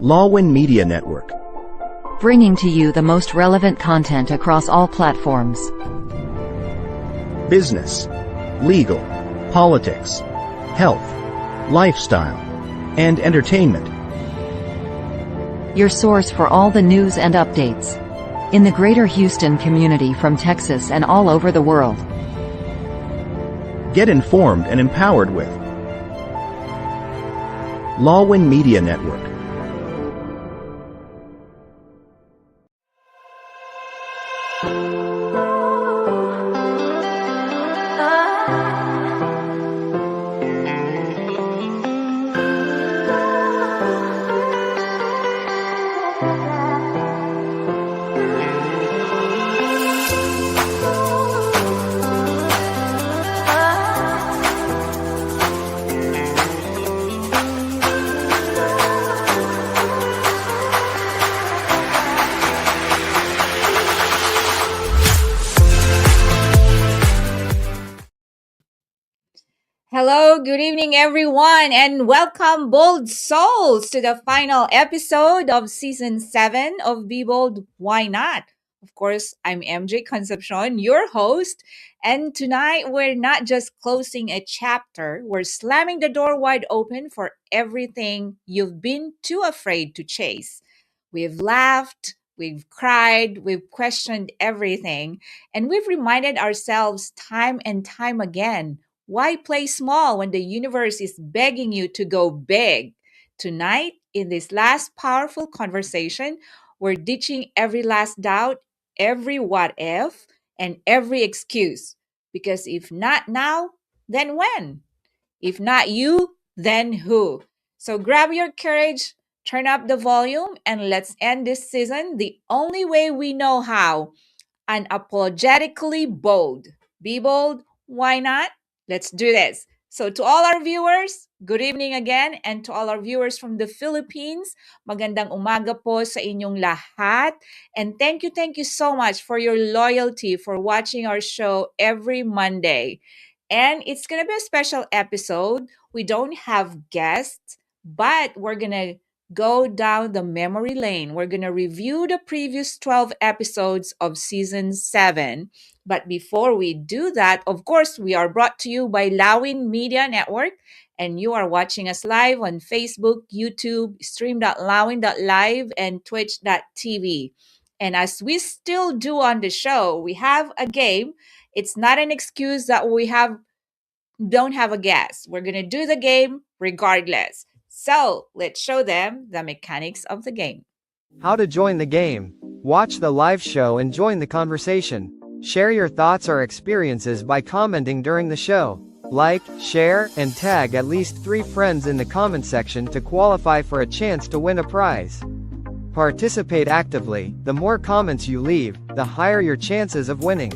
Lawin Media Network. Bringing to you the most relevant content across all platforms. Business, legal, politics, health, lifestyle, and entertainment. Your source for all the news and updates in the greater Houston community from Texas and all over the world. Get informed and empowered with Lawin Media Network. Hello, good evening, everyone, and welcome, bold souls, to the final episode of Season 7 of Be Bold, Why Not? Of course, I'm MJ Concepcion, your host, and tonight we're not just closing a chapter, we're slamming the door wide open for everything you've been too afraid to chase. We've laughed, we've cried, we've questioned everything, and we've reminded ourselves time and time again, why play small when the universe is begging you to go big? Tonight, in this last powerful conversation, we're ditching every last doubt, every what if, and every excuse. Because if not now, then when? If not you, then who? So grab your courage, turn up the volume, and let's end this season the only way we know how: unapologetically bold. Be bold, why not? Let's do this. So to all our viewers, good evening again, and to all our viewers from the Philippines, magandang umaga po sa inyong lahat. And thank you so much for your loyalty for watching our show every Monday. And it's going to be a special episode. We don't have guests, but we're going to go down the memory lane. We're going to review the previous 12 episodes of Season 7. But before we do that, of course, we are brought to you by Lawin Media Network, and you are watching us live on Facebook, YouTube, stream.lawin.live, and twitch.tv. And as we still do on the show, we have a game. It's not an excuse that we don't have a guest. We're going to do the game regardless. So let's show them the mechanics of the game. How to join the game. Watch the live show and join the conversation. Share your thoughts or experiences by commenting during the show. Like, share, and tag at least 3 friends in the comment section to qualify for a chance to win a prize. Participate actively. The more comments you leave, the higher your chances of winning.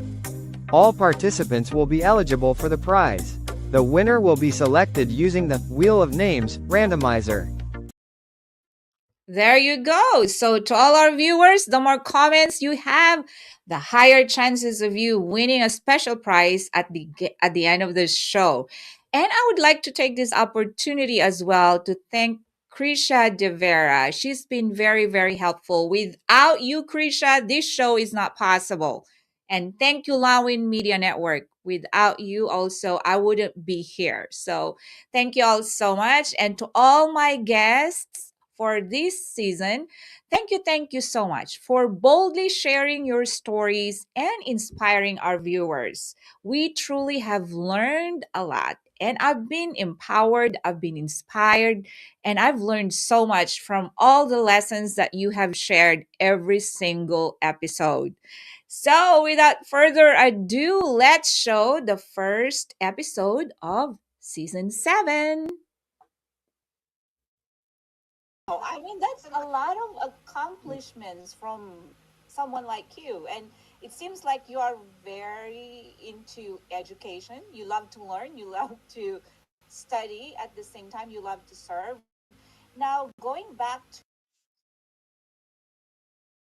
All participants will be eligible for the prize. The winner will be selected using the Wheel of Names randomizer. There you go. So to all our viewers, the more comments you have, the higher chances of you winning a special prize at the end of this show. And I would like to take this opportunity as well to thank Krisha De Vera. She's been very helpful. Without you, Krisha, this show is not possible. And thank you, Lawin Media Network. Without you also, I wouldn't be here. So thank you all so much. And to all my guests for this season, thank you so much for boldly sharing your stories and inspiring our viewers. We truly have learned a lot. And I've been empowered, I've been inspired, and I've learned so much from all the lessons that you have shared every single episode. So, without further ado, let's show the first episode of Season 7. I mean, that's a lot of accomplishments from someone like you. And it seems like you are very into education. You love to learn, you love to study. At the same time, you love to serve. Now, going back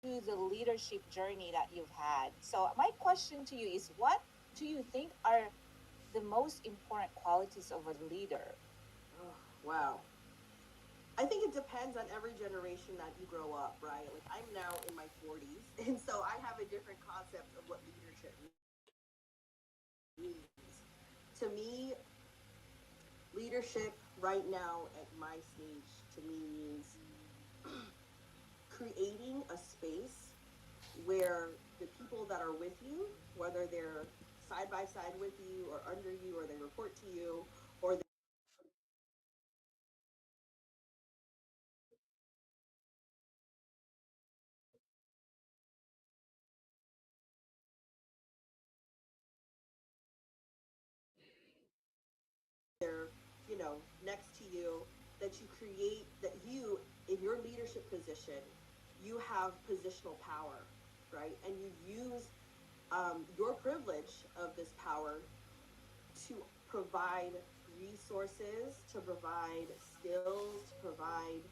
to the leadership journey that you've had. So my question to you is, what do you think are the most important qualities of a leader? Oh, wow. I think it depends on every generation that you grow up, right? Like I'm now in my 40s, and so I have a different concept of what leadership means. To me, leadership right now at my stage to me means creating a space where the people that are with you, whether they're side by side with you or under you or they report to you or they're, next to you, that you create, that you, in your leadership position, you have positional power, right? And you use your privilege of this power to provide resources, to provide skills, to provide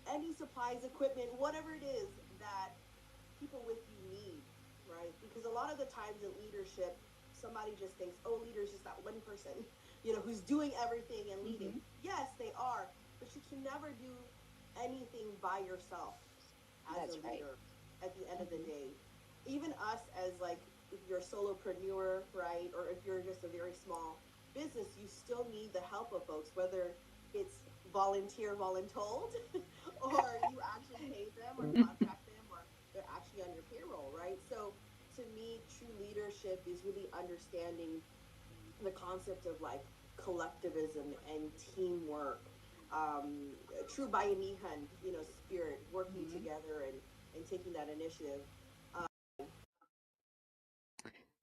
any supplies, equipment, whatever it is that people with you need, right? Because a lot of the times in leadership, somebody just thinks, oh, leader is just that one person, who's doing everything and leading. Mm-hmm. Yes, they are, but you can never do anything by yourself as That's a leader right. At the end mm-hmm. of the day. Even us as like, if you're a solopreneur, right? Or if you're just a very small business, you still need the help of folks, whether it's volunteer voluntold or you actually pay them or contract them or they're actually on your payroll, right? So to me, true leadership is really understanding the concept of like collectivism and teamwork, true bayanihan, spirit, working mm-hmm. together and taking that initiative.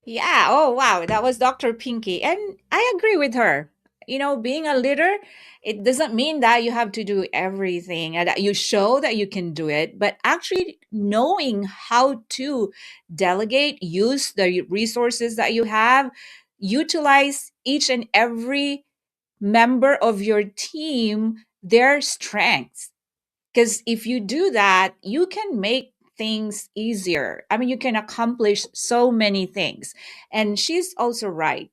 Yeah. Oh, wow. That was Dr. Pinky. And I agree with her. Being a leader, it doesn't mean that you have to do everything and that you show that you can do it, but actually knowing how to delegate, use the resources that you have, utilize each and every member of your team, their strengths. Because if you do that, you can make things easier. I mean, you can accomplish so many things. And she's also right.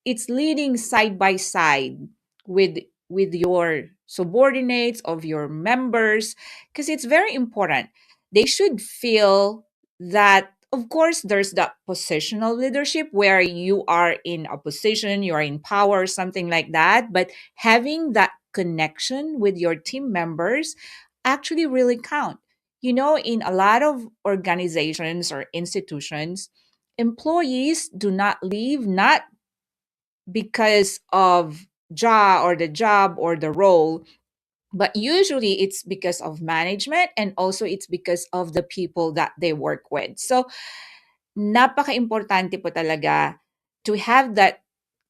It's leading side by side with your subordinates of your members because it's very important. They should feel that of course there's that positional leadership where you are in a position, you are in power, something like that, but having that connection with your team members actually really count. In a lot of organizations or institutions, employees do not leave not because of the job or the role, but usually it's because of management and also it's because of the people that they work with. So napaka-importante po talaga to have that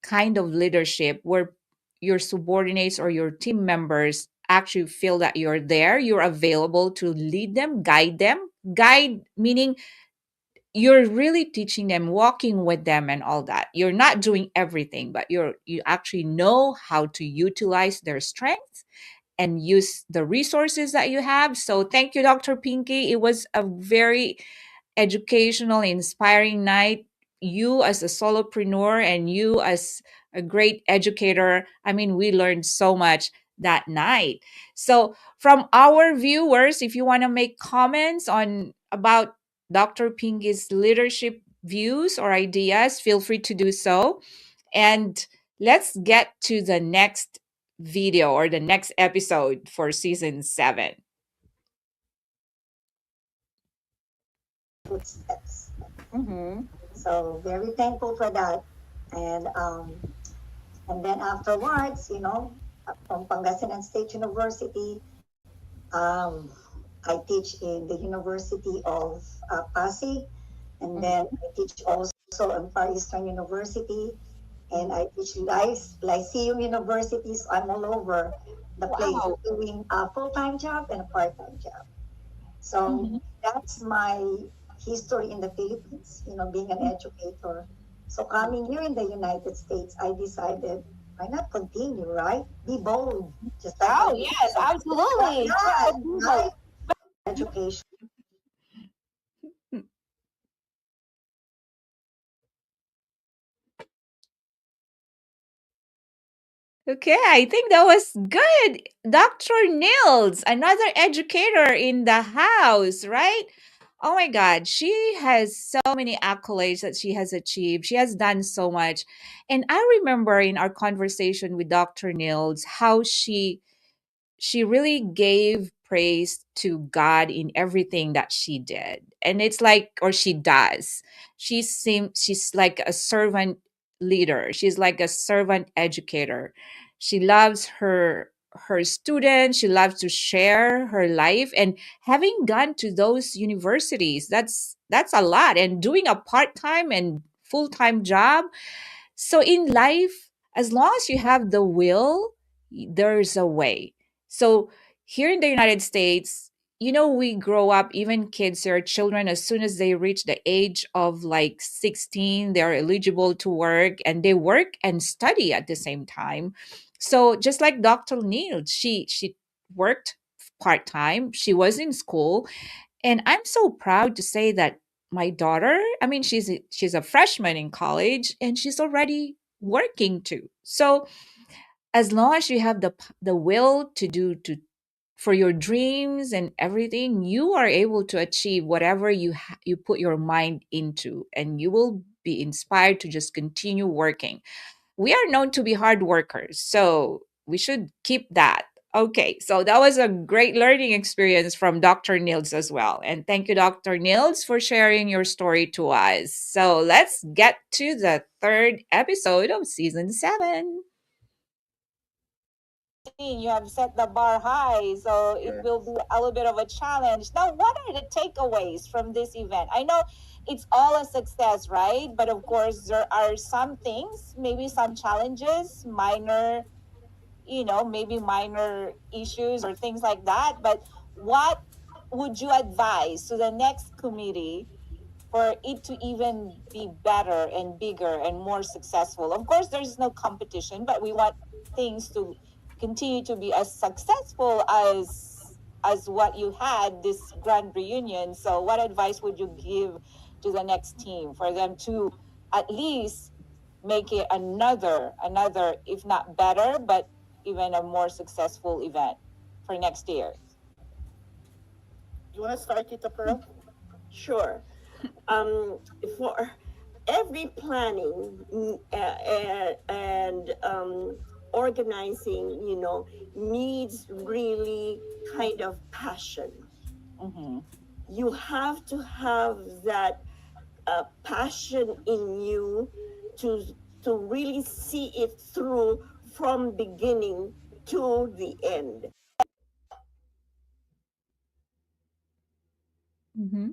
kind of leadership where your subordinates or your team members actually feel that you're there, you're available to lead them, guide them. Guide meaning you're really teaching them, walking with them and all that. You're not doing everything, but you actually know how to utilize their strengths and use the resources that you have. So thank you, Dr. Pinky. It was a very educational, inspiring night. You as a solopreneur and you as a great educator, I mean, we learned so much that night. So from our viewers, if you want to make comments on about Dr. Pinky's leadership views or ideas, feel free to do so. And let's get to the next video or the next episode for season 7. Footsteps. Mm-hmm. So very thankful for that. And and then afterwards, from Pangasinan State University, um, I teach in the University of Pasig, and then I teach also on Far Eastern University, and I teach Lyceum University. So I'm all over the place doing a full-time job and a part-time job. So that's my history in the Philippines, being an educator. So coming here in the United States, I decided, why not continue, right? Be bold. Just like Oh, yes, absolutely. yeah, right? Education. Okay, I think that was good. Dr. Nils, another educator in the house, right? Oh my God, she has so many accolades that she has achieved. She has done so much. And I remember in our conversation with Dr. Nils how she really gave praise to God in everything that she did. And it's like, or she does. She's like a servant leader. She's like a servant educator. She loves her students. She loves to share her life. And having gone to those universities, that's a lot. And doing a part-time and full-time job, so in life, as long as you have the will, there's a way. So here in the United States, we grow up, even kids or children, as soon as they reach the age of like 16, they're eligible to work and they work and study at the same time. So just like Dr. Neil, she worked part-time, she was in school, and I'm so proud to say that my daughter, I mean, she's a freshman in college and she's already working too. So as long as you have the will to do to for your dreams and everything, you are able to achieve whatever you put your mind into, and you will be inspired to just continue working. We are known to be hard workers, so we should keep that. Okay, so that was a great learning experience from Dr. Nils as well. And thank you, Dr. Nils, for sharing your story to us. So let's get to the third episode of season 7. You have set the bar high, so it will be a little bit of a challenge. Now, what are the takeaways from this event? I know it's all a success, right? But of course, there are some things, maybe some challenges, minor, maybe minor issues or things like that. But what would you advise to the next committee for it to even be better and bigger and more successful? Of course, there's no competition, but we want things to continue to be as successful as what you had this grand reunion. So what advice would you give to the next team for them to at least make it another if not better, but even a more successful event for next year? You want to start, Tita Pearl? Sure. Um, for every planning and organizing, needs really kind of passion. Mm-hmm. You have to have that passion in you to to really see it through from beginning to the end. Mm-hmm.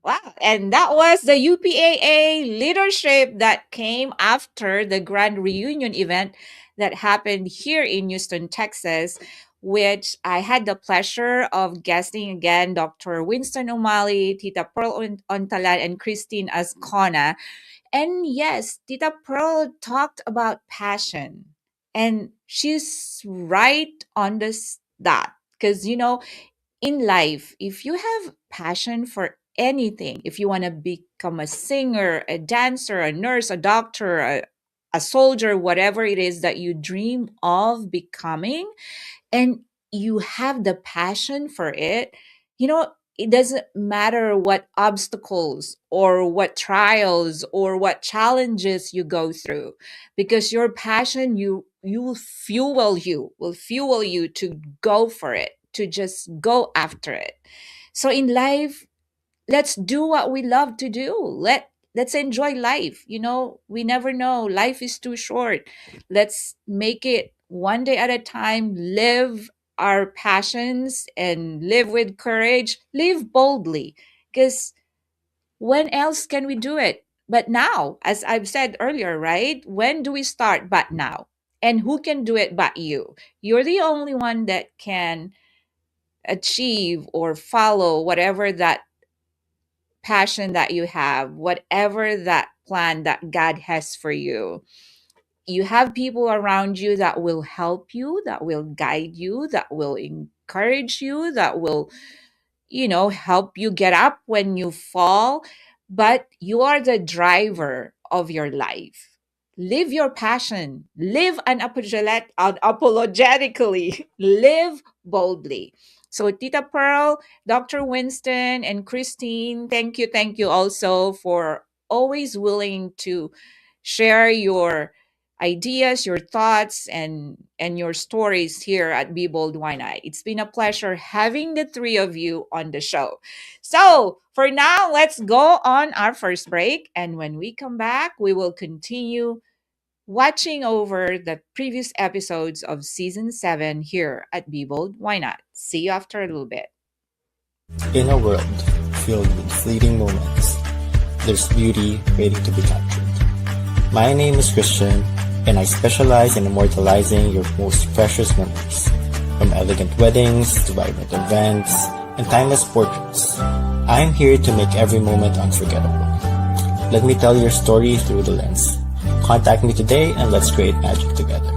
Wow. And that was the UPAA leadership that came after the grand reunion event that happened here in Houston, Texas, which I had the pleasure of guesting again Dr. Winston O'Malley, Tita Pearl Ontalan, and Christine Ascona. And yes, Tita Pearl talked about passion. And she's right on this that. Because, in life, if you have passion for anything, if you want to become a singer, a dancer, a nurse, a doctor, a soldier, whatever it is that you dream of becoming, and you have the passion for it, it doesn't matter what obstacles or what trials or what challenges you go through, because your passion, you will fuel you to go for it, to just go after it. So in life, let's do what we love to do. Let's enjoy life. We never know, life is too short. Let's make it one day at a time, live our passions and live with courage, live boldly, because when else can we do it but now? As I've said earlier, right? When do we start but now? And who can do it but you? You're the only one that can achieve or follow whatever that passion that you have, whatever that plan that God has for you. You have people around you that will help you, that will guide you, that will encourage you, that will, help you get up when you fall. But you are the driver of your life. Live your passion. Live unapologetically. Live boldly. So, Tita Pearl, Dr. Winston, and Christine, thank you also for always willing to share your ideas, your thoughts, and your stories here at Be Bold Why Not. It's been a pleasure having the three of you on the show. So, for now, let's go on our first break. And when we come back, we will continue watching over the previous episodes of season 7 here at Be Bold Why Not. See you after a little bit. In a world filled with fleeting moments, there's beauty waiting to be captured. My name is Christian, and I specialize in immortalizing your most precious memories. From elegant weddings to vibrant events and timeless portraits, I'm here to make every moment unforgettable. Let me tell your story through the lens. Contact me today and let's create magic together.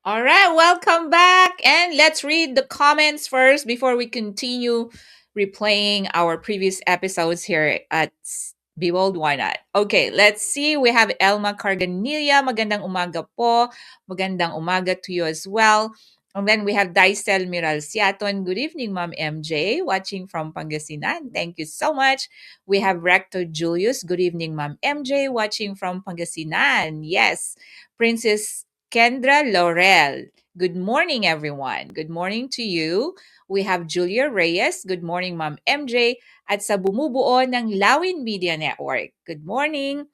All right, welcome back. And let's read the comments first before we continue replaying our previous episodes here at Be Bold, Why Not? Okay, let's see. We have Elma Carganilla. Magandang umaga po. Magandang umaga to you as well. And then we have Daisel Miral Siaton. Good evening, Ma'am MJ, watching from Pangasinan. Thank you so much. We have Rector Julius. Good evening, Ma'am MJ, watching from Pangasinan. Yes. Princess Kendra Laurel. Good morning, everyone. Good morning to you. We have Julia Reyes. Good morning, Ma'am MJ. At sa bumubuo ng Lawin Media Network. Good morning.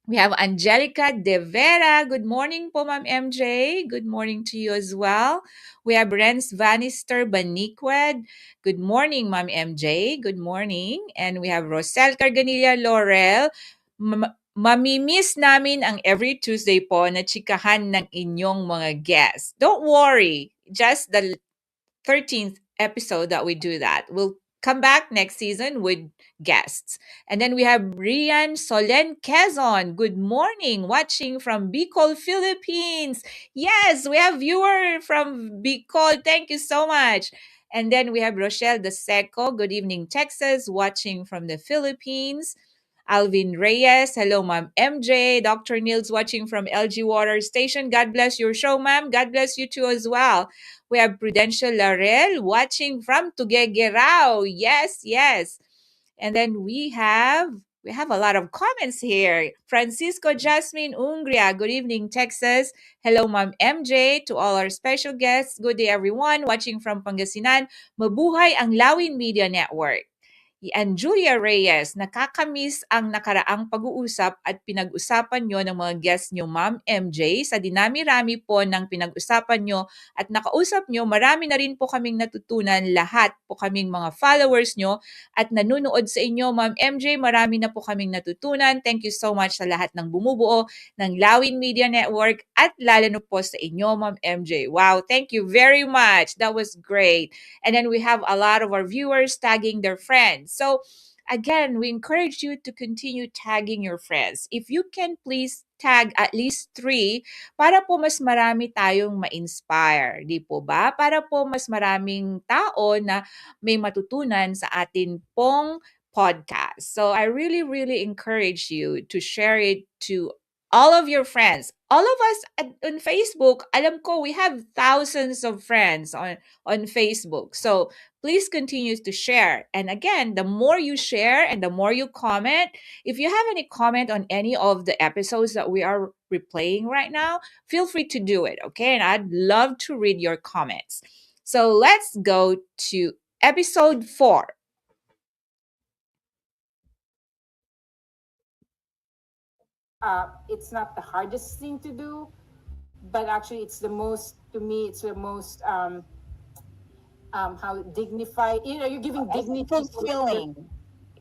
We have Angelica De Vera. Good morning po, Ma'am MJ. Good morning to you as well. We have Renz Vanister Baniqued. Good morning, Ma'am MJ. Good morning. And we have Rosel Carganilla Laurel. Mamimiss namin ang every Tuesday po na chikahan ng inyong mga guests. Don't worry. Just the 13th episode that we do that. We'll come back next season with guests. And then we have Rian Solen Quezon. Good morning, watching from Bicol, Philippines. Yes, we have viewer from Bicol. Thank you so much. And then we have Rochelle De Seco. Good evening, Texas, watching from the Philippines. Alvin Reyes. Hello, Ma'am MJ. Dr. Nils watching from LG Water Station. God bless your show, ma'am. God bless you too as well. We have Prudential Larel watching from Tuguegarao. Yes, yes. And then we have a lot of comments here. Francisco Jasmine Ungria. Good evening, Texas. Hello, Ma'am MJ. To all our special guests. Good day, everyone. Watching from Pangasinan. Mabuhay ang Lawin Media Network. And Julia Reyes, nakakamiss ang nakaraang pag-uusap at pinag-usapan nyo ng mga guests nyo, Ma'am MJ. Sa dinami-rami po ng pinag-usapan nyo at nakausap nyo, marami na rin po kaming natutunan, lahat po kaming mga followers nyo at nanunood sa inyo, Ma'am MJ. Marami na po kaming natutunan. Thank you so much sa lahat ng bumubuo ng Lawin Media Network at lalo na po sa inyo, Ma'am MJ. Wow, thank you very much. That was great. And then we have a lot of our viewers tagging their friends. So again, we encourage you to continue tagging your friends. If you can, please tag at least 3 para po mas marami tayong ma-inspire. Di po ba? Para po mas maraming tao na may matutunan sa atin pong podcast. So I really, really encourage you to share it to all of your friends. All of us on Facebook, alam ko we have thousands of friends on Facebook. So please continue to share. And again, the more you share and the more you comment, if you have any comment on any of the episodes that we are replaying right now, feel free to do it, okay? And I'd love to read your comments. So let's go to episode 4. It's not the hardest thing to do, but actually it's the most, to me, it's the most how dignified, you're giving dignity. Fulfilling.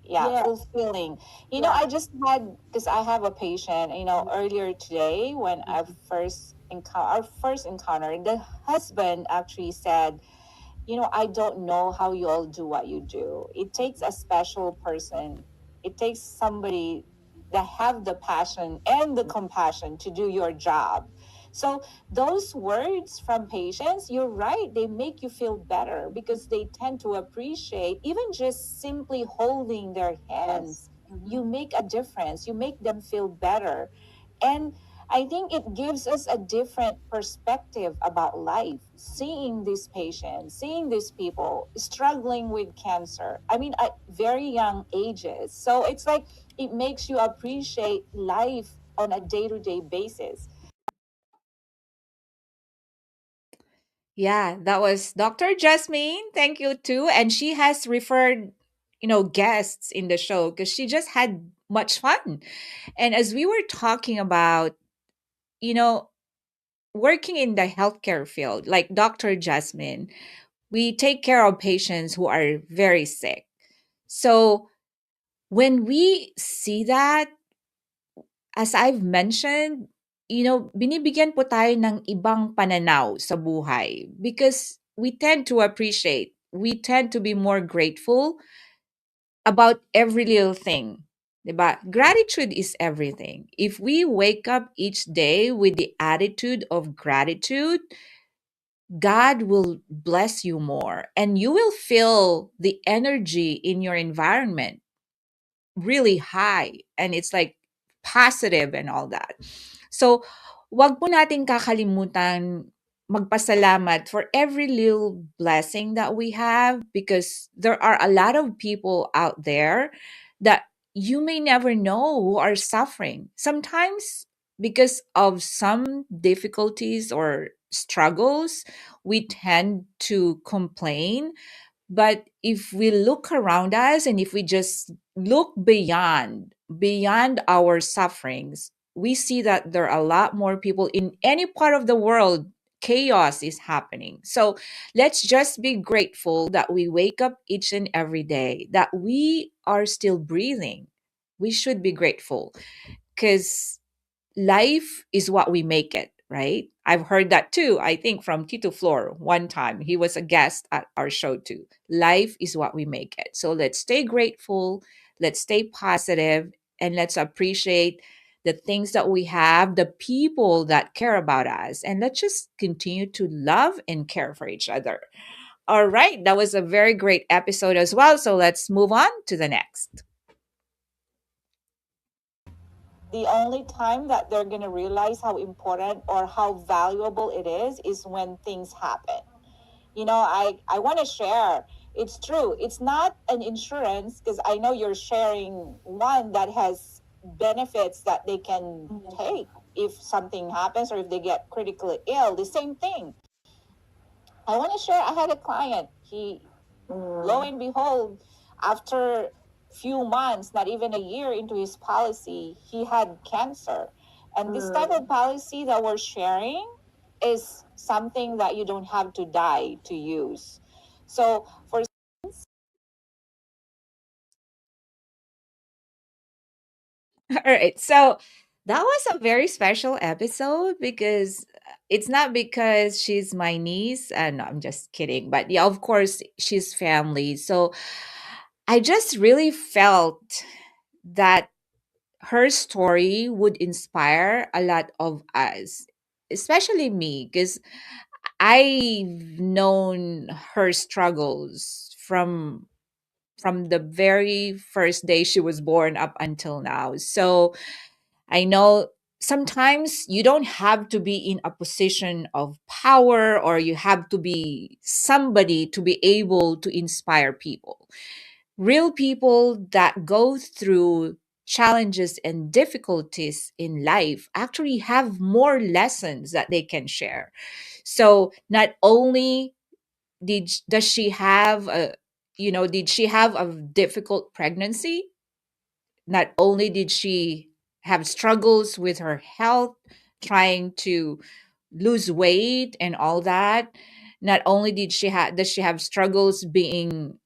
yeah, Yes. fulfilling. Yeah. I just had, because I have a patient, earlier today when our first encounter, the husband actually said, I don't know how you all do what you do. It takes a special person. It takes somebody that have the passion and the compassion to do your job. So those words from patients, you're right, they make you feel better because they tend to appreciate even just simply holding their hands. You make a difference. You make them feel better. And I think it gives us a different perspective about life, seeing these patients, seeing these people struggling with cancer. I mean, at very young ages. So it's like it makes you appreciate life on a day to day basis. Yeah, that was Dr. Jasmine. Thank you too. And she has referred, guests in the show because she just had much fun. And as we were talking about, you know, working in the healthcare field, like Dr. Jasmine, we take care of patients who are very sick. So when we see that, as I've mentioned, binibigyan po tayo ng ibang pananaw sa buhay because we tend to be more grateful about every little thing. 'Di ba? Gratitude is everything. If we wake up each day with the attitude of gratitude, God will bless you more and you will feel the energy in your environment really high and it's like positive and all that. So, wag po nating kakalimutan magpasalamat for every little blessing that we have because there are a lot of people out there that you may never know who are suffering. Sometimes because of some difficulties or struggles, we tend to complain, but if we look around us and if we just look beyond our sufferings, we see that there are a lot more people in any part of the world. Chaos is happening. So let's just be grateful that we wake up each and every day, that we are still breathing. We should be grateful because life is what we make it, right? I've heard that too, I think from Tito Flor one time. He was a guest at our show too. Life is what we make it. So let's stay grateful, let's stay positive, and let's appreciate the things that we have, the people that care about us, and let's just continue to love and care for each other. All right, that was a very great episode as well. So let's move on to the next. The only time that they're going to realize how important or how valuable it is when things happen. I want to share. It's true. It's not an insurance because I know you're sharing one that has benefits that they can take if something happens or if they get critically ill. The same thing. I want to share. I had a client. Lo and behold, after few months, not even a year into his policy, he had cancer. And this type of policy that we're sharing is something that you don't have to die to use. So for all right, so that was a very special episode because it's not because she's my niece, and no, I'm just kidding. But yeah, of course, she's family. So I just really felt that her story would inspire a lot of us, especially me, because I've known her struggles from the very first day she was born up until now. So I know sometimes you don't have to be in a position of power or you have to be somebody to be able to inspire people. Real people that go through challenges and difficulties in life actually have more lessons that they can share. So not only does she have a did she have a difficult pregnancy, not only did she have struggles with her health, trying to lose weight and all that, not only does she have struggles being,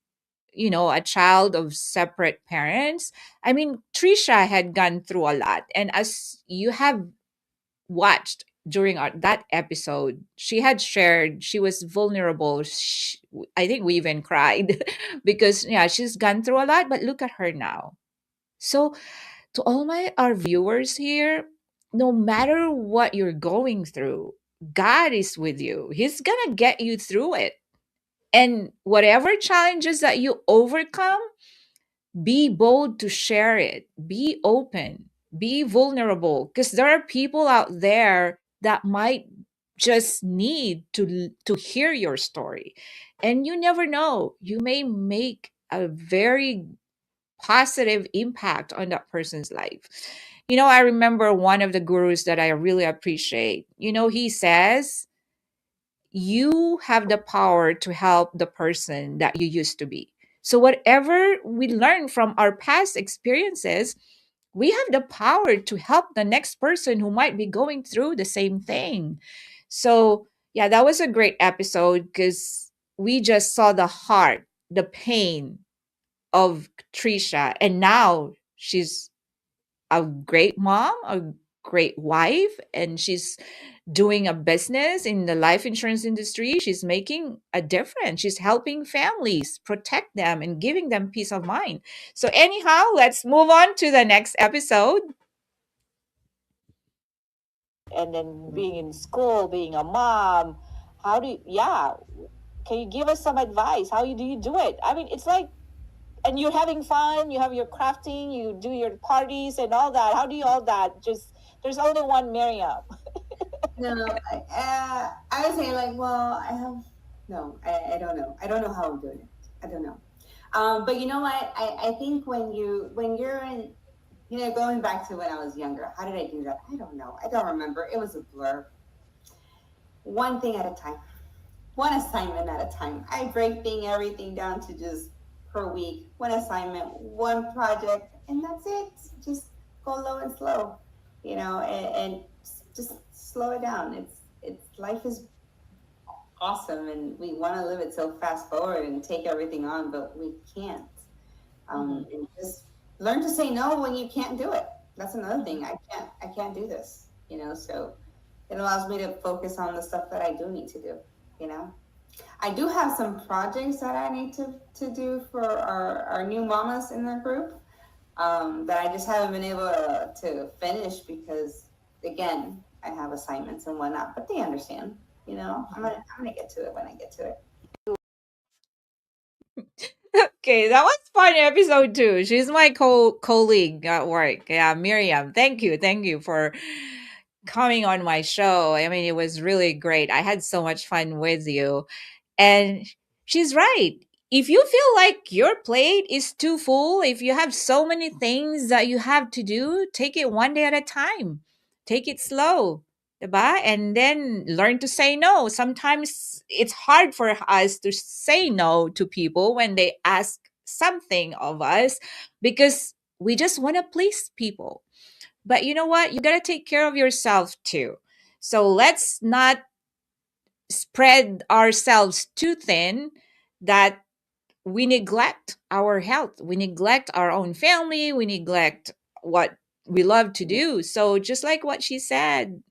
a child of separate parents. I mean, Trisha had gone through a lot. And as you have watched during that episode, she had shared she was vulnerable. I think we even cried because, yeah, she's gone through a lot, but look at her now. So, to all our viewers here, no matter what you're going through, God is with you. He's going to get you through it. And whatever challenges that you overcome, be bold to share it. Be open. Be vulnerable because there are people out there that might just need to hear your story. And you never know. You may make a very positive impact on that person's life. I remember one of the gurus that I really appreciate. He says, you have the power to help the person that you used to be. So, whatever we learn from our past experiences, we have the power to help the next person who might be going through the same thing. So, yeah, that was a great episode because we just saw the heart, the pain of Trisha. And now she's a great mom, a great wife, and she's doing a business in the life insurance industry. She's making a difference. She's helping families, protect them, and giving them peace of mind. So, anyhow, let's move on to the next episode. And then being in school, being a mom, how do you, yeah, can you give us some advice? How do you do it? I mean, it's like, and you're having fun, you have your crafting, you do your parties and all that. How do you all that? Just, there's only one Miriam. No, I would say like, well, I have, no, I don't know. I don't know how I'm doing it. I don't know. But you know what? I think when you're in, going back to when I was younger, how did I do that? I don't know. I don't remember. It was a blur. One thing at a time, one assignment at a time. I break everything down to just per week, one assignment, one project, and that's it. Just go low and slow, and just slow it down. It's life is awesome, and we want to live it so fast forward and take everything on, but we can't. And just learn to say no when you can't do it. That's another thing. I can't do this. So it allows me to focus on the stuff that I do need to do. I do have some projects that I need to do for our new mamas in the group that I just haven't been able to finish because, again, I have assignments and whatnot, but they understand. I'm gonna get to it when I get to it. Okay, that was fun episode too. She's my colleague at work. Yeah, Miriam. Thank you for coming on my show. I mean, it was really great. I had so much fun with you. And she's right. If you feel like your plate is too full, if you have so many things that you have to do, take it one day at a time. Take it slow. Diba? And then learn to say no. Sometimes it's hard for us to say no to people when they ask something of us because we just want to please people. But you know what? You got to take care of yourself too. So let's not spread ourselves too thin that we neglect our health. We neglect our own family. We neglect what we love to do. So just like what she said,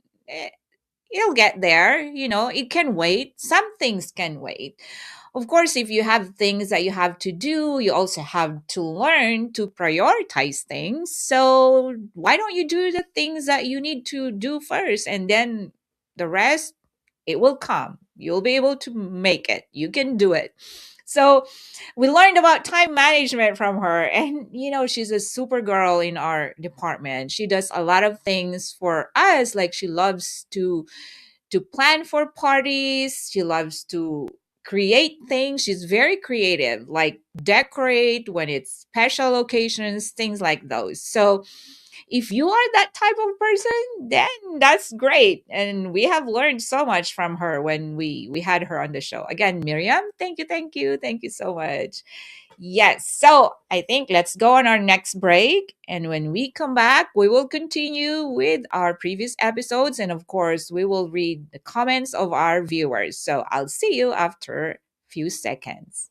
it'll get there. It can wait. Some things can wait. Of course, if you have things that you have to do, you also have to learn to prioritize things. So why don't you do the things that you need to do first, and then the rest, it will come. You'll be able to make it. You can do it. So we learned about time management from her. And, she's a super girl in our department. She does a lot of things for us. Like she loves to plan for parties. She loves to create things. She's very creative, like decorate when it's special occasions, things like those. So if you are that type of person, then that's great. And we have learned so much from her when we had her on the show. Again, Miriam, thank you so much. Yes. So I think let's go on our next break. And when we come back, we will continue with our previous episodes. And of course, we will read the comments of our viewers. So I'll see you after a few seconds.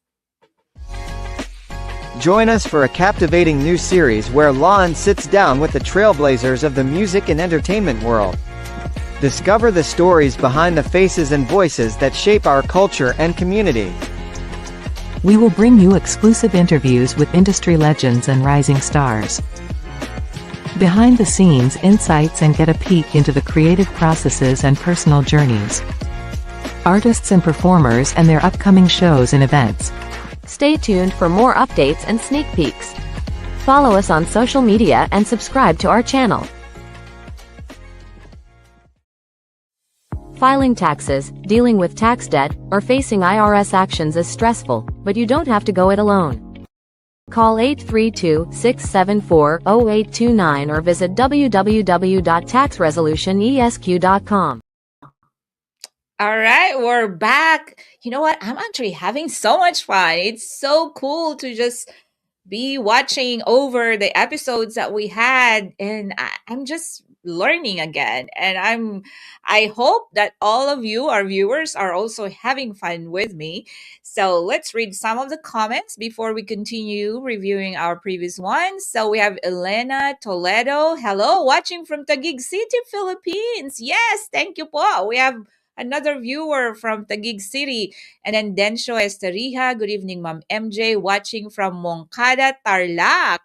Join us for a captivating new series where Lawin sits down with the trailblazers of the music and entertainment world. Discover the stories behind the faces and voices that shape our culture and community. We will bring you exclusive interviews with industry legends and rising stars. Behind the scenes insights and get a peek into the creative processes and personal journeys. Artists and performers and their upcoming shows and events. Stay tuned for more updates and sneak peeks. Follow us on social media and subscribe to our channel. Filing taxes, dealing with tax debt, or facing IRS actions is stressful, but you don't have to go it alone. Call 832-674-0829 or visit www.taxresolutionesq.com. All right, we're back. You know what? I'm actually having so much fun. It's so cool to just be watching over the episodes that we had, and I'm just learning again. And I hope that all of you, our viewers, are also having fun with me. So let's read some of the comments before we continue reviewing our previous ones. So we have Elena Toledo. Hello, watching from Taguig City, Philippines. Yes, thank you po. We have another viewer from Taguig City. And then Densho Esteriha, good evening, Ma'am MJ, watching from Moncada, Tarlac.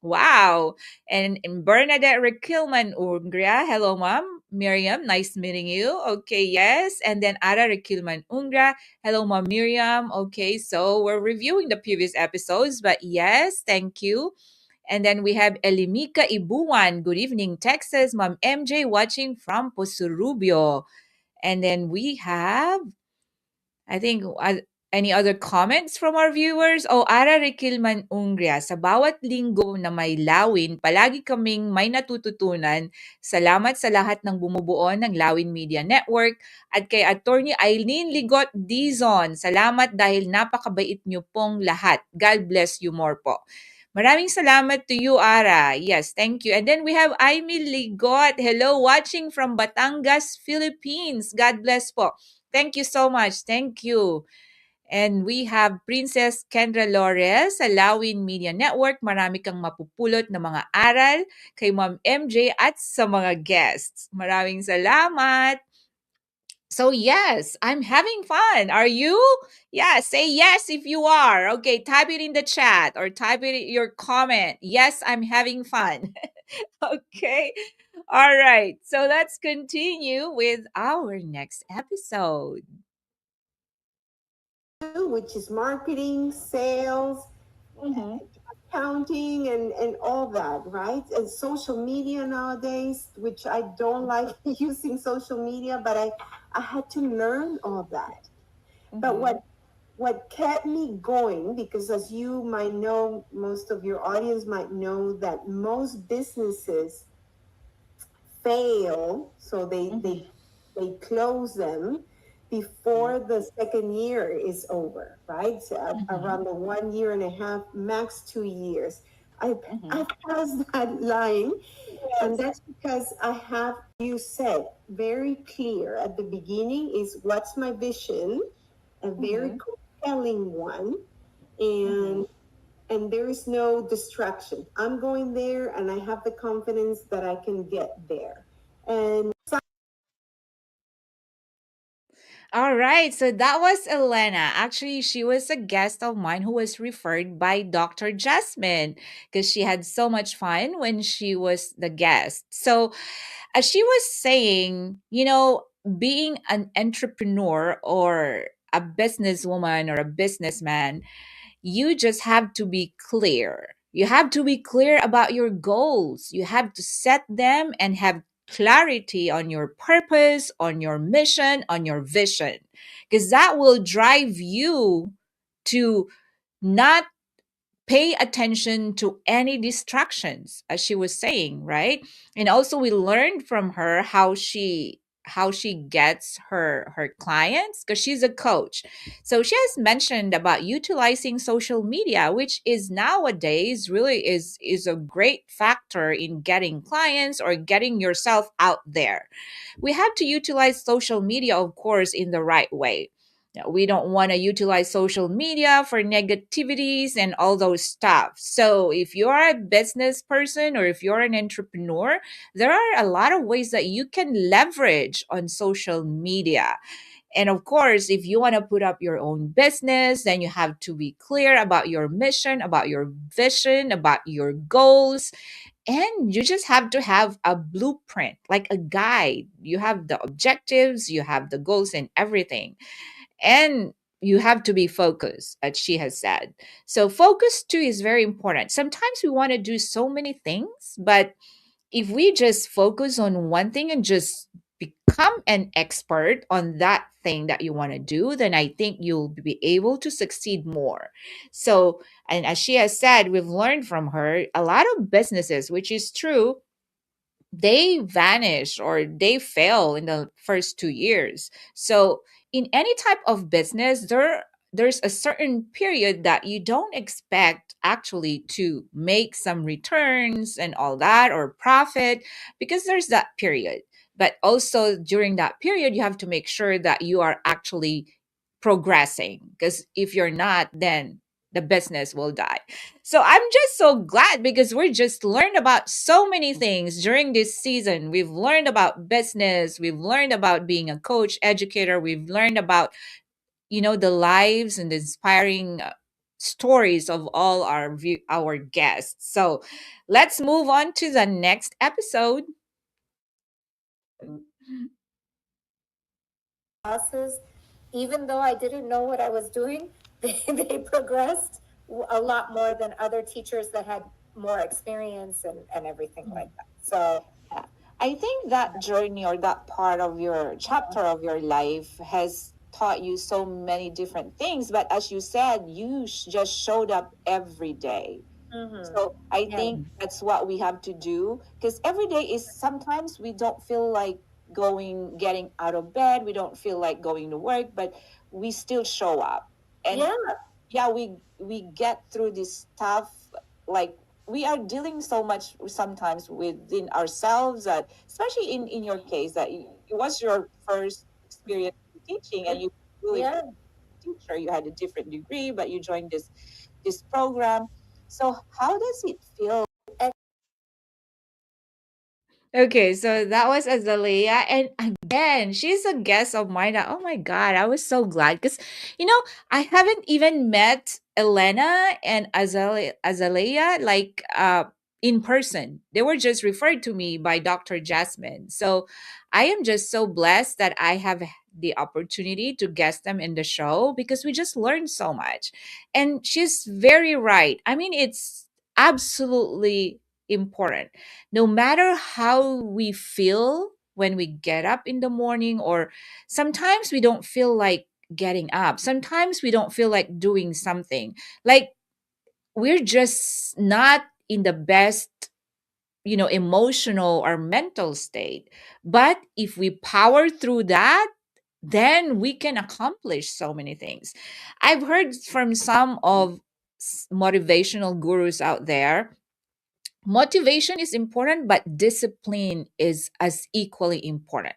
Wow. And Bernadette Requilman Ungria, hello, Ma'am. Miriam, nice meeting you. Okay, yes. And then Ara Requilman Ungra, hello, Ma'am Miriam. Okay, so we're reviewing the previous episodes, but yes, thank you. And then we have Elimika Ibuan, good evening, Texas, Ma'am MJ, watching from Posurubio. And then we have, I think, any other comments from our viewers? Oh, Ara Requilman Ungria, sa bawat linggo na may Lawin, palagi kaming may natututunan. Salamat sa lahat ng bumubuo ng Lawin Media Network at kay Attorney Eileen Ligot Dizon. Salamat dahil napakabait niyo pong lahat. God bless you more po. Maraming salamat to you, Ara. Yes, thank you. And then we have Aimee Ligot. Hello, watching from Batangas, Philippines. God bless po. Thank you so much. Thank you. And we have Princess Kendra Lores sa Lawin Media Network. Marami kang mapupulot na mga aral kay Ma'am MJ at sa mga guests. Maraming salamat. So yes, I'm having fun. Are you? Yeah, say yes if you are. Okay, type it in the chat or type it in your comment. Yes, I'm having fun. Okay. All right. So let's continue with our next episode. Which is marketing, sales, accounting, and all that, right? And social media nowadays, which I don't like using social media, but I had to learn all that. But what kept me going, because as you might know, most of your audience might know that most businesses fail, so they close them before the second year is over, right? So around the 1 year and a half, max 2 years. I passed that line, and that's because I have, you said, very clear at the beginning is what's my vision, a very compelling one, and there is no distraction. I'm going there, and I have the confidence that I can get there. And All right, so that was Elena. Actually, she was a guest of mine who was referred by Dr. Jasmine because she had so much fun when she was the guest. So, as she was saying, being an entrepreneur or a businesswoman or a businessman, you just have to be clear. You have to be clear about your goals. You have to set them and have clarity on your purpose, on your mission, on your vision, because that will drive you to not pay attention to any distractions, as she was saying, right? And also we learned from her how she gets her clients, because she's a coach. So she has mentioned about utilizing social media, which is nowadays really is a great factor in getting clients or getting yourself out there. We have to utilize social media, of course, in the right way. We don't want to utilize social media for negativities and all those stuff. So if you're a business person or if you're an entrepreneur, there are a lot of ways that you can leverage on social media. And of course, if you want to put up your own business, then you have to be clear about your mission, about your vision, about your goals. And you just have to have a blueprint, like a guide. You have the objectives, you have the goals and everything. And you have to be focused, as she has said. So, focus too is very important. Sometimes we want to do so many things, but if we just focus on one thing and just become an expert on that thing that you want to do, then I think you'll be able to succeed more. So, and as she has said, we've learned from her a lot of businesses, which is true, they vanish or they fail in the first 2 years. So in any type of business, there's a certain period that you don't expect actually to make some returns and all that or profit, because there's that period. But also during that period, you have to make sure that you are actually progressing, because if you're not, then the business will die. So I'm just so glad because we just learned about so many things during this season. We've learned about business, we've learned about being a coach, educator, we've learned about, the lives and the inspiring stories of all our guests. So let's move on to the next episode. Classes, even though I didn't know what I was doing, they progressed a lot more than other teachers that had more experience and everything like that. So yeah, I think that journey or that part of your chapter of your life has taught you so many different things. But as you said, you just showed up every day. So I think that's what we have to do, because every day is, sometimes we don't feel like getting out of bed, we don't feel like going to work, but we still show up. And yeah, we get through this stuff. Like, we are dealing so much sometimes within ourselves, that especially in your case, that it was your first experience teaching, and you really teacher, you had a different degree, but you joined this program. So how does it feel? Okay, so that was Azalea. And again, she's a guest of mine. Oh my God, I was so glad because, I haven't even met Elena and Azalea like in person. They were just referred to me by Dr. Jasmine. So I am just so blessed that I have the opportunity to guest them in the show because we just learned so much. And she's very right. I mean, it's absolutely important, no matter how we feel when we get up in the morning, or sometimes we don't feel like getting up, sometimes we don't feel like doing something, like we're just not in the best, emotional or mental state. But if we power through that, then we can accomplish so many things. I've heard from some of motivational gurus out there, motivation is important, but discipline is as equally important.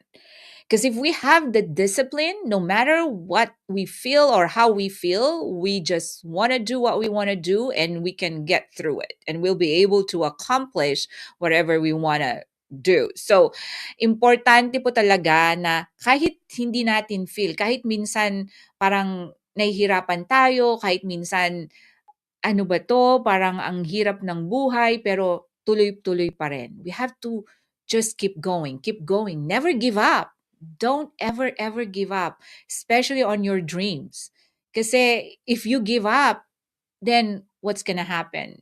Because if we have the discipline, no matter what we feel or how we feel, we just want to do what we want to do and we can get through it and we'll be able to accomplish whatever we want to do. So, importante po talaga na kahit hindi natin feel, kahit minsan parang nahihirapan tayo, kahit minsan ano ba 'to, parang ang hirap ng buhay, pero tuloy-tuloy pa rin. We have to just keep going, never give up. Don't ever, ever give up, especially on your dreams. Kasi if you give up, then what's gonna happen?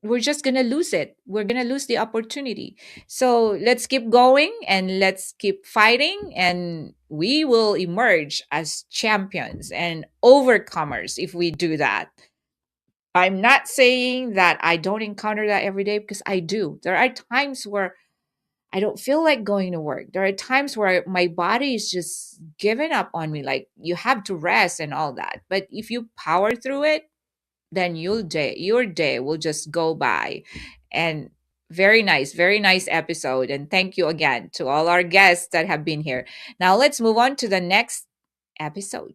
We're just gonna lose it. We're gonna lose the opportunity. So let's keep going and let's keep fighting, and we will emerge as champions and overcomers if we do that. I'm not saying that I don't encounter that every day, because I do. There are times where I don't feel like going to work. There are times where my body is just giving up on me, like you have to rest and all that. But if you power through it, then your day will just go by. And very nice episode. And thank you again to all our guests that have been here. Now let's move on to the next episode.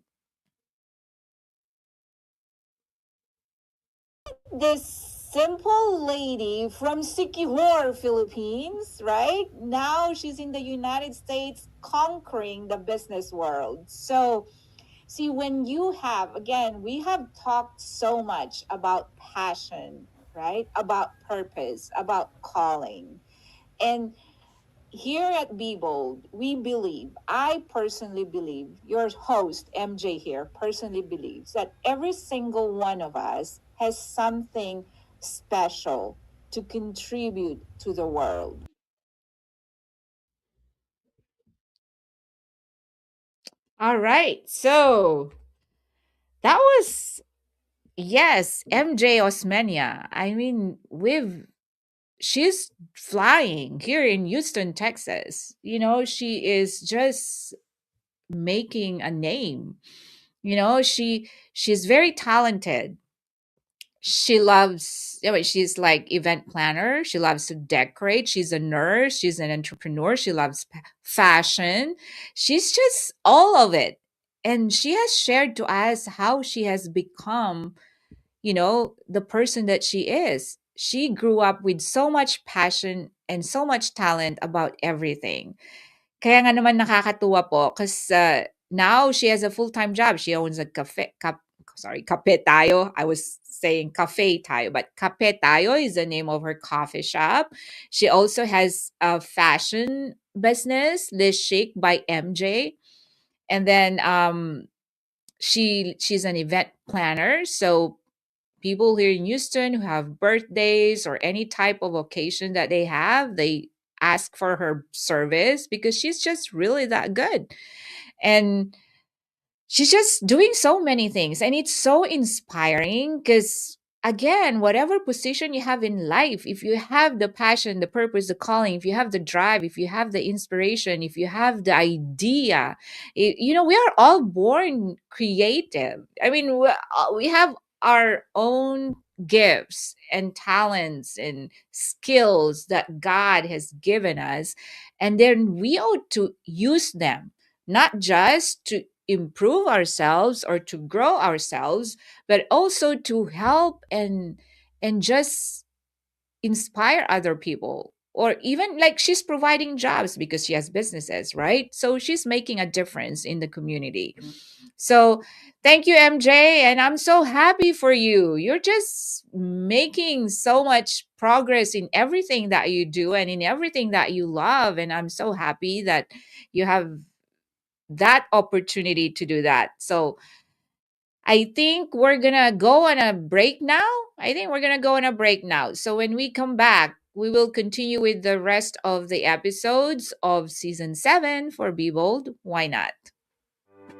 This simple lady from Siquijor, Philippines, right? Now she's in the United States conquering the business world. So, see, when you have, again, we have talked so much about passion, right? About purpose, about calling. And here at Be Bold, we believe, I personally believe, your host, MJ here, personally believes that every single one of us has something special to contribute to the world. All right. So that was, yes, MJ Osmania. I mean, she's flying here in Houston, Texas. She is just making a name. She's very talented. She loves, she's like event planner. She loves to decorate. She's a nurse. She's an entrepreneur. She loves fashion. She's just all of it. And she has shared to us how she has become, the person that she is. She grew up with so much passion and so much talent about everything. Kaya nga naman nakakatuwa po because now she has a full-time job. She owns a Kape Tayo. I was saying Cafe Tayo, but Kape Tayo is the name of her coffee shop. She also has a fashion business, Liz Chic by MJ. And then she's an event planner. So people here in Houston who have birthdays or any type of occasion that they ask for her service because she's just really that good. And she's just doing so many things. And it's so inspiring because, again, whatever position you have in life, if you have the passion, the purpose, the calling, if you have the drive, if you have the inspiration, if you have the idea, we are all born creative. I mean, we have our own gifts and talents and skills that God has given us. And then we ought to use them, not just to improve ourselves or to grow ourselves, but also to help and just inspire other people. Or even like she's providing jobs because she has businesses, right? So she's making a difference in the community. So thank you, MJ. And I'm so happy for you. You're just making so much progress in everything that you do and in everything that you love. And I'm so happy that you have that opportunity to do that. So I think we're gonna go on a break now. So when we come back, we will continue with the rest of the episodes of season 7 for Be Bold, Why Not?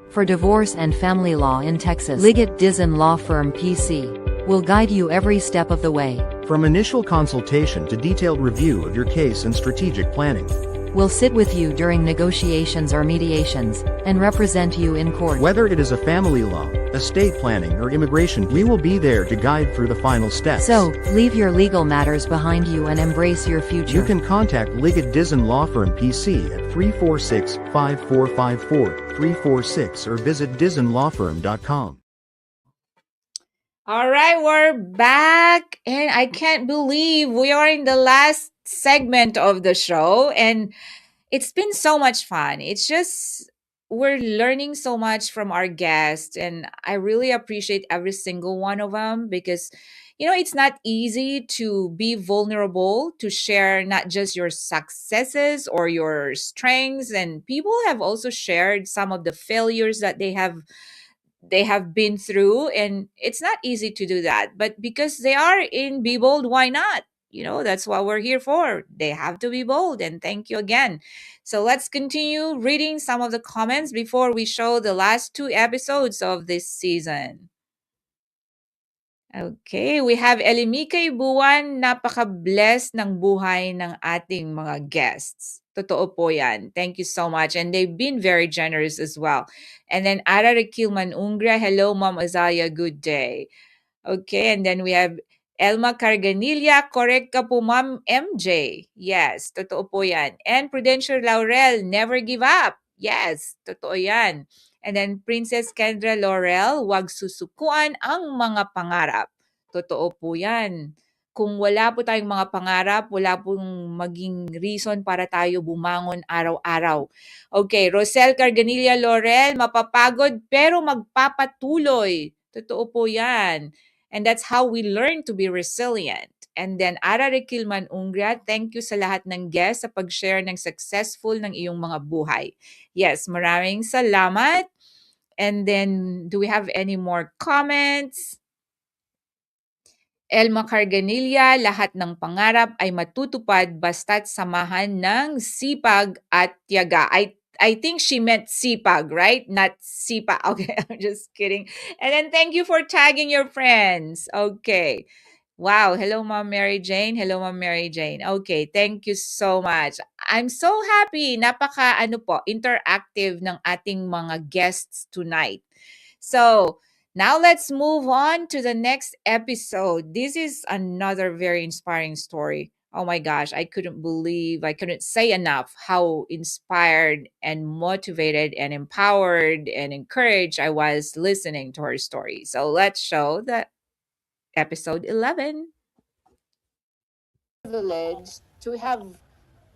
For divorce and family law in Texas, Liggett Dizon Law Firm PC will guide you every step of the way. From initial consultation to detailed review of your case and strategic planning. We'll sit with you during negotiations or mediations, and represent you in court. Whether it is a family law, estate planning, or immigration, we will be there to guide through the final steps. So, leave your legal matters behind you and embrace your future. You can contact Liggett Dizon Law Firm PC at 346-5454-346 or visit DizonLawFirm.com. All right, we're back, and I can't believe we are in the last segment of the show, and it's been so much fun. It's just we're learning so much from our guests, and I really appreciate every single one of them because it's not easy to be vulnerable, to share not just your successes or your strengths, and people have also shared some of the failures that they have been through, and it's not easy to do that, but because they are in Be Bold, Why Not? That's what we're here for. They have to be bold, and thank you again. So let's continue reading some of the comments before we show the last 2 episodes of this season. Okay, we have Elimika Ibuan, napaka-blessed ng buhay ng ating mga guests. Totoo po yan. Thank you so much. And they've been very generous as well. And then Ara Kilman Ungra, hello Ma'am Azalea, good day. Okay, and then we have Elma Carganilla, correct ka po Ma'am MJ. Yes, totoo po yan. And Prudential Laurel, never give up. Yes, totoo yan. And then Princess Kendra Laurel, wag susukuan ang mga pangarap. Totoo po yan. Kung wala po tayong mga pangarap, wala pong maging reason para tayo bumangon araw-araw. Okay, Rosel Carganilla Laurel, mapapagod pero magpapatuloy. Totoo po yan. And that's how we learn to be resilient. And then Ara Requilman Ungria, thank you sa lahat ng guests sa pag-share ng successful ng iyong mga buhay. Yes, maraming salamat. And then, do we have any more comments? Elma Carganilla, lahat ng pangarap ay matutupad basta't samahan ng sipag at tiyaga. I think she meant sipag, right? Not sipa. Okay, I'm just kidding. And then thank you for tagging your friends. Okay. Wow. Hello, Mom Mary Jane. Hello, Mom Mary Jane. Okay. Thank you so much. I'm so happy. Napaka, interactive ng ating mga guests tonight. So, now let's move on to the next episode. This is another very inspiring story. Oh my gosh, I couldn't say enough how inspired and motivated and empowered and encouraged I was listening to her story. So let's show the episode 11. Privilege to have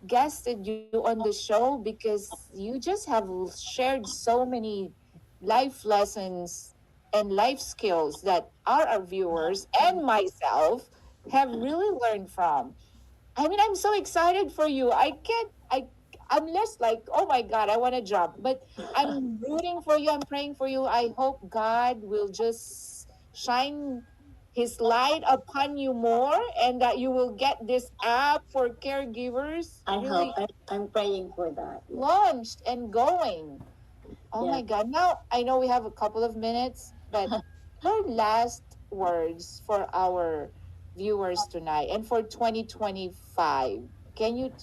guested you on the show because you just have shared so many life lessons and life skills that our viewers and myself have really learned from. I mean, I'm so excited for you. I'm less like, oh my God, I want to jump. But I'm rooting for you. I'm praying for you. I hope God will just shine his light upon you more and that you will get this app for caregivers I really hope. I'm praying for that. launched and going. Oh my God. Now, I know we have a couple of minutes, but your last words for our viewers tonight and for 2025.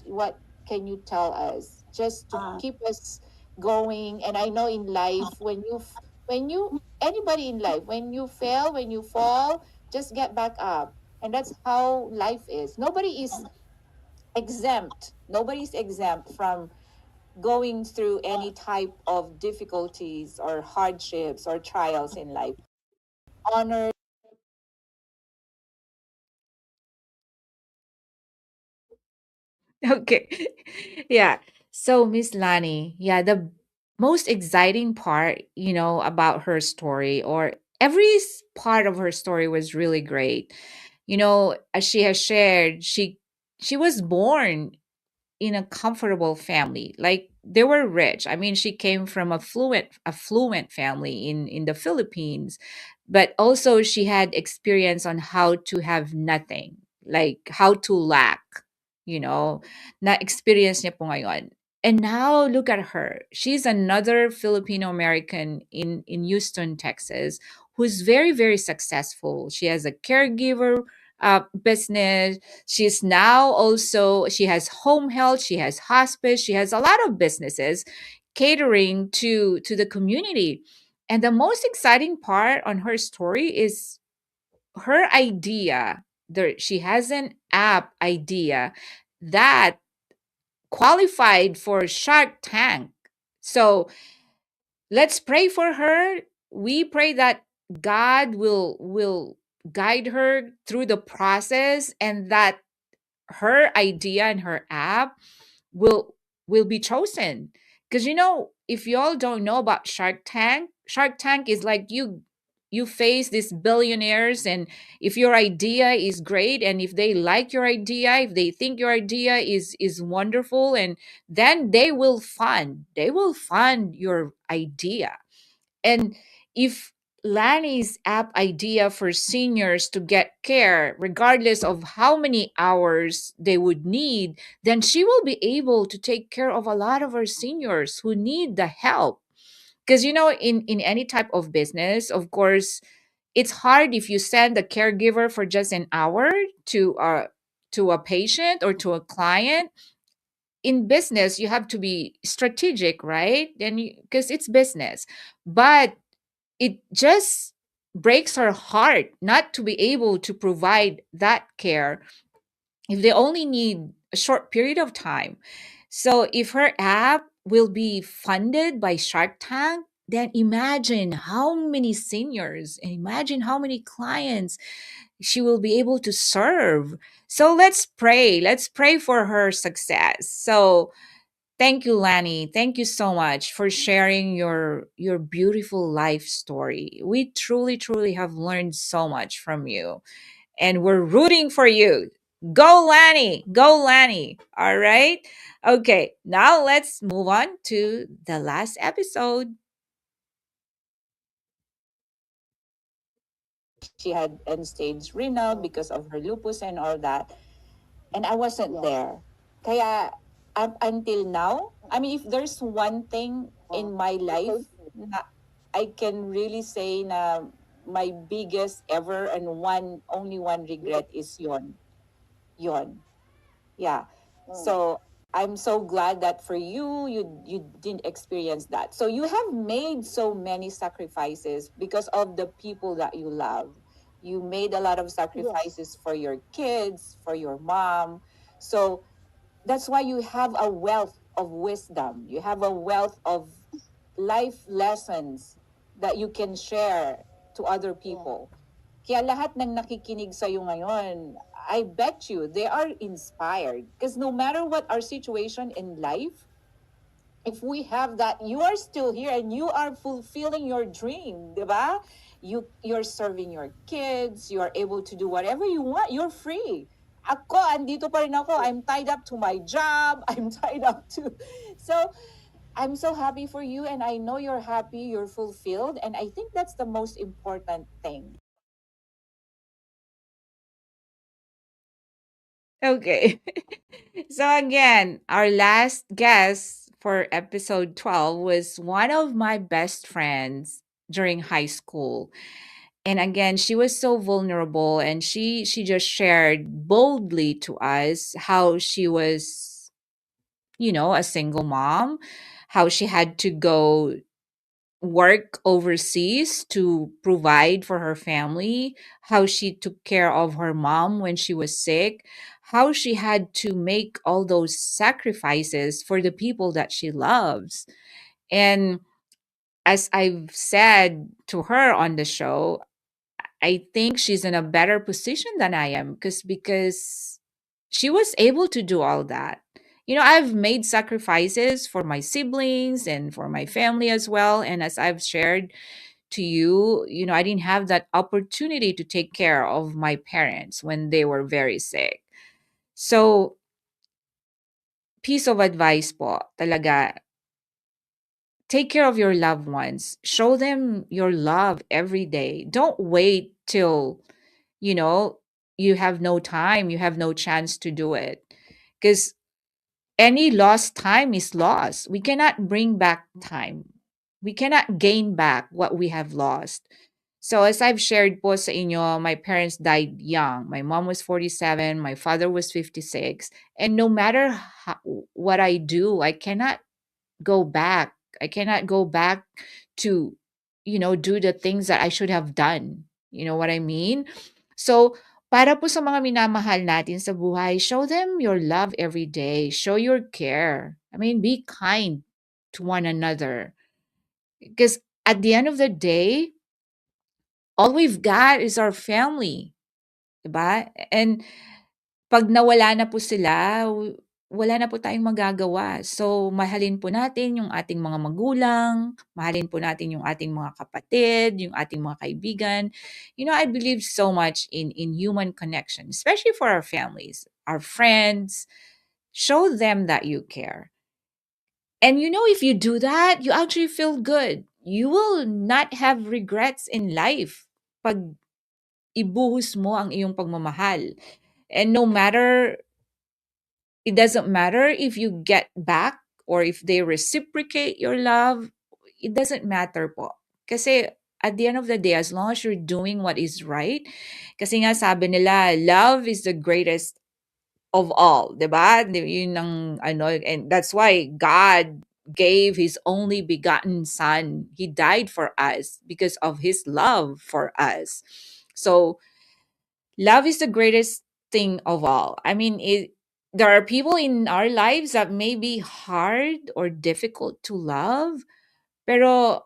What can you tell us just to keep us going? And I know in life, anybody in life, when you fail, when you fall, just get back up. And that's how life is. Nobody is exempt. Nobody's exempt from going through any type of difficulties or hardships or trials in life. Honor. Okay. Yeah. So Miss Lani, yeah, the most exciting part, about her story or part of her story was really great. As she has shared, she was born in a comfortable family. Like they were rich. I mean, she came from affluent family in the Philippines, but also she had experience on how to have nothing, like how to lack, na experience niya po ngayon. And now look at her. She's another Filipino American in Houston, Texas, who's very, very successful. She has a caregiver business. She has home health, she has hospice, she has a lot of businesses catering to the community. And the most exciting part on her story is her idea. She has an app idea that qualified for Shark Tank. So let's pray for her. We pray that God will guide her through the process and that her idea and her app will be chosen. Because if y'all don't know about Shark Tank is like you face these billionaires, and if your idea is great and if they like your idea, if they think your idea is wonderful, and then they will fund your idea. And if Lani's app idea for seniors to get care, regardless of how many hours they would need, then she will be able to take care of a lot of our seniors who need the help. Because, in any type of business, of course, it's hard if you send a caregiver for just an hour to a patient or to a client. In business, you have to be strategic, right? Because it's business. But it just breaks her heart not to be able to provide that care if they only need a short period of time. So if her app will be funded by Shark Tank, then imagine how many seniors and imagine how many clients she will be able to serve. So let's pray. Let's pray for her success. So thank you, Lani. Thank you so much for sharing your beautiful life story. We truly, truly have learned so much from you, and we're rooting for you. Go, Lani! Go, Lani! All right. Okay. Now let's move on to the last episode. She had end stage renal because of her lupus and all that. And I wasn't there. Kaya up until now, I mean, if there's one thing in my life na I can really say na my biggest ever and only one regret is yon. Yon. Yeah. So I'm so glad that for you, you didn't experience that. So you have made so many sacrifices because of the people that you love. You made a lot of sacrifices for your kids, for your mom. So that's why you have a wealth of wisdom. You have a wealth of life lessons that you can share to other people. Kaya lahat ng nakikinig sa'yo ngayon, I bet you they are inspired. Because no matter what our situation in life, if we have that, you are still here and you are fulfilling your dream, di ba? You're serving your kids, you are able to do whatever you want, you're free. Ako, andito pa rin ako. I'm tied up to my job. I'm tied up to... So, I'm so happy for you and I know you're happy, you're fulfilled. And I think that's the most important thing. Okay. So again, our last guest for episode 12 was one of my best friends during high school. And again, she was so vulnerable and she just shared boldly to us how she was, a single mom, how she had to go work overseas to provide for her family, how she took care of her mom when she was sick, how she had to make all those sacrifices for the people that she loves. And as I've said to her on the show, I think she's in a better position than I am because she was able to do all that. I've made sacrifices for my siblings and for my family as well. And as I've shared to you, I didn't have that opportunity to take care of my parents when they were very sick. So, piece of advice po, talaga, take care of your loved ones. Show them your love every day. Don't wait till, you know, you have no time, you have no chance to do it. Because any lost time is lost. We cannot bring back time. We cannot gain back what we have lost. So as I've shared po sa inyo, my parents died young. My mom was 47, my father was 56. And no matter what I do, I cannot go back. I cannot go back to, do the things that I should have done. You know what I mean? So, para po sa mga minamahal natin sa buhay, show them your love every day. Show your care. I mean, be kind to one another. Because at the end of the day, all we've got is our family. Diba? And pag nawala na po sila, wala na po tayong magagawa. So, mahalin po natin yung ating mga magulang, mahalin po natin yung ating mga kapatid, yung ating mga kaibigan. I believe so much in human connection, especially for our families, our friends. Show them that you care. And if you do that, you actually feel good. You will not have regrets in life pag ibuhos mo ang iyong pagmamahal. And it doesn't matter if you get back or if they reciprocate your love, it doesn't matter po. Kasi at the end of the day, as long as you're doing what is right, kasi nga sabi nila, love is the greatest of all, diba? Yun ang, and that's why God gave his only begotten son. He died for us because of his love for us. So, love is the greatest thing of all. I mean, there are people in our lives that may be hard or difficult to love, pero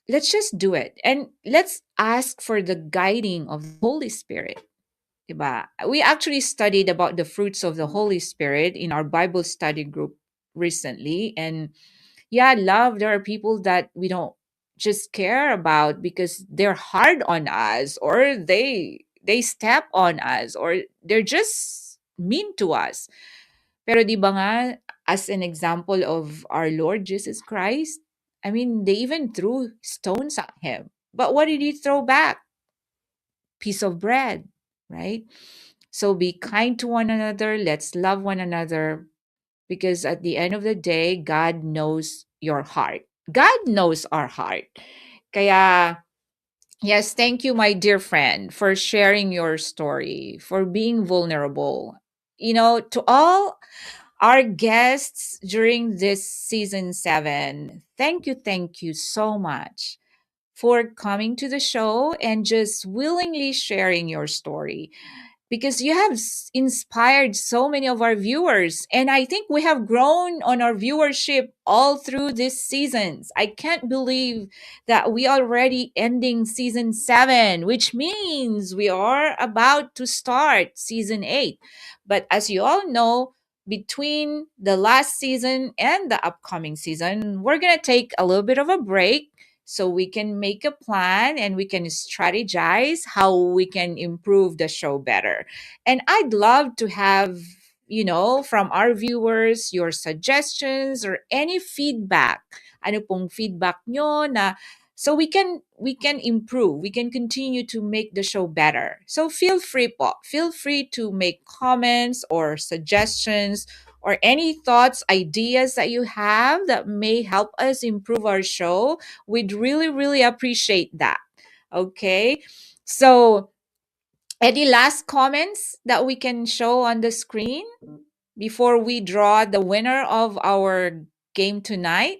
let's just do it. And let's ask for the guiding of the Holy Spirit. Diba? We actually studied about the fruits of the Holy Spirit in our Bible study group recently. And yeah, love, there are people that we don't just care about because they're hard on us, or they step on us, or they're just mean to us. Pero di ba nga, as an example of our Lord Jesus Christ, I mean, they even threw stones at him. But what did he throw back? Piece of bread, right? So be kind to one another. Let's love one another, because at the end of the day, God knows your heart. God knows our heart. Kaya, yes, thank you, my dear friend, for sharing your story, for being vulnerable. You know, to all our guests during this season 7, thank you so much for coming to the show and just willingly sharing your story, because you have inspired so many of our viewers. And I think we have grown on our viewership all through these seasons. I can't believe that we already ending season 7, which means we are about to start season 8. But as you all know, between the last season and the upcoming season, we're going to take a little bit of a break so we can make a plan and we can strategize how we can improve the show better. And I'd love to have, from our viewers, your suggestions or any feedback. Ano pong feedback nyo na, so we can improve, we can continue to make the show better. So feel free po. Feel free to make comments or suggestions or any thoughts, ideas that you have that may help us improve our show. We'd really, really appreciate that. Okay. So, any last comments that we can show on the screen before we draw the winner of our game tonight?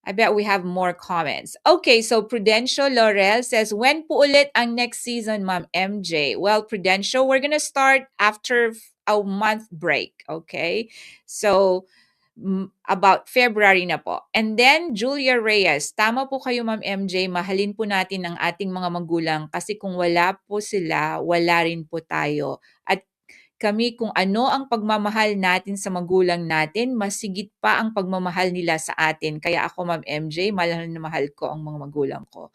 I bet we have more comments. Okay, so Prudential Laurel says, when po ulit ang next season, Ma'am MJ? Well, Prudential, we're gonna start after a month break, okay? So, about February na po. And then, Julia Reyes, tama po kayo, Ma'am MJ, mahalin po natin ang ating mga magulang kasi kung wala po sila, wala rin po tayo. At kami kung ano ang pagmamahal natin sa magulang natin, masigit pa ang pagmamahal nila sa atin. Kaya ako, Ma'am MJ, mahal na mahal ko ang mga magulang ko.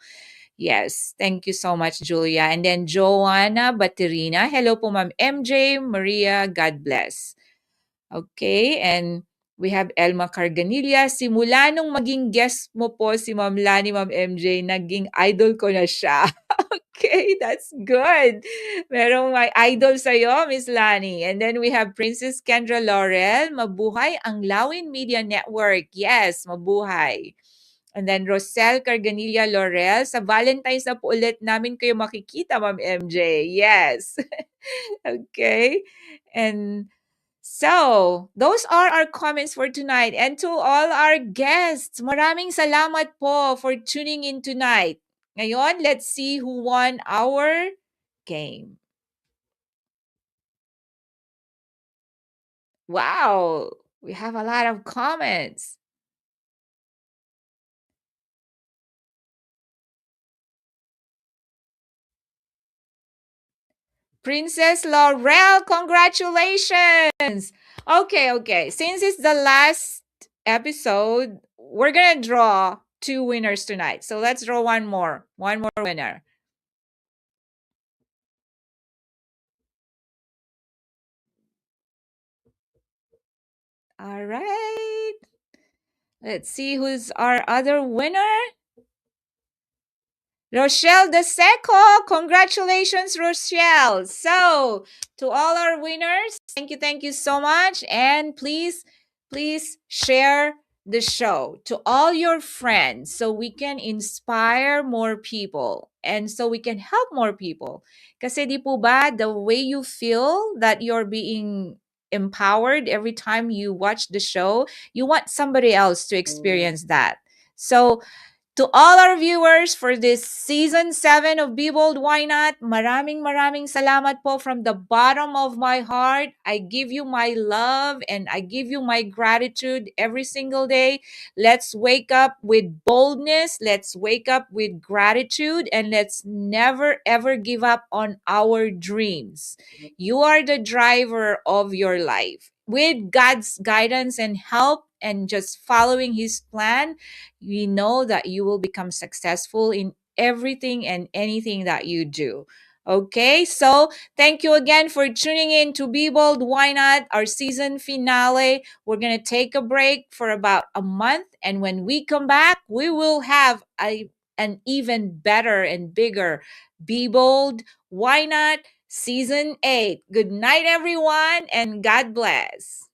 Yes, thank you so much, Julia. And then Joanna Baterina, hello po, Ma'am MJ, Maria, God bless. Okay, and we have Elma Carganilla. Simula nung maging guest mo po si Ma'am Lani, Ma'am MJ, naging idol ko na siya. Okay, that's good. Merong may idol sa'yo, Miss Lani. And then we have Princess Kendra Laurel. Mabuhay ang Lawin Media Network. Yes, mabuhay. And then Rosel Carganilla Laurel. Sa Valentine's na po ulit namin kayo makikita, Ma'am MJ. Yes. Okay. And so, those are our comments for tonight. And to all our guests, maraming salamat po for tuning in tonight. Ngayon, let's see who won our game. Wow, we have a lot of comments. Princess Laurel, congratulations! Okay. Since it's the last episode, we're gonna draw 2 winners tonight. So let's draw one more winner. All right. Let's see who's our other winner. Rochelle De Seco. Congratulations, Rochelle. So, to all our winners, thank you so much. And please share the show to all your friends so we can inspire more people and so we can help more people. Kasi di po ba, the way you feel that you're being empowered every time you watch the show, you want somebody else to experience that. So, To all our viewers for this season 7 of Be Bold, Why Not, maraming salamat po from the bottom of my heart. I give you my love and I give you my gratitude every single day. Let's wake up with boldness. Let's wake up with gratitude and let's never ever give up on our dreams. You are the driver of your life. With God's guidance and help and just following His plan, we know that you will become successful in everything and anything that you do. Okay, so thank you again for tuning in to Be Bold, Why Not, our season finale. We're going to take a break for about a month. And when we come back, we will have an even better and bigger Be Bold, Why Not, season 8. Good night, everyone, and God bless.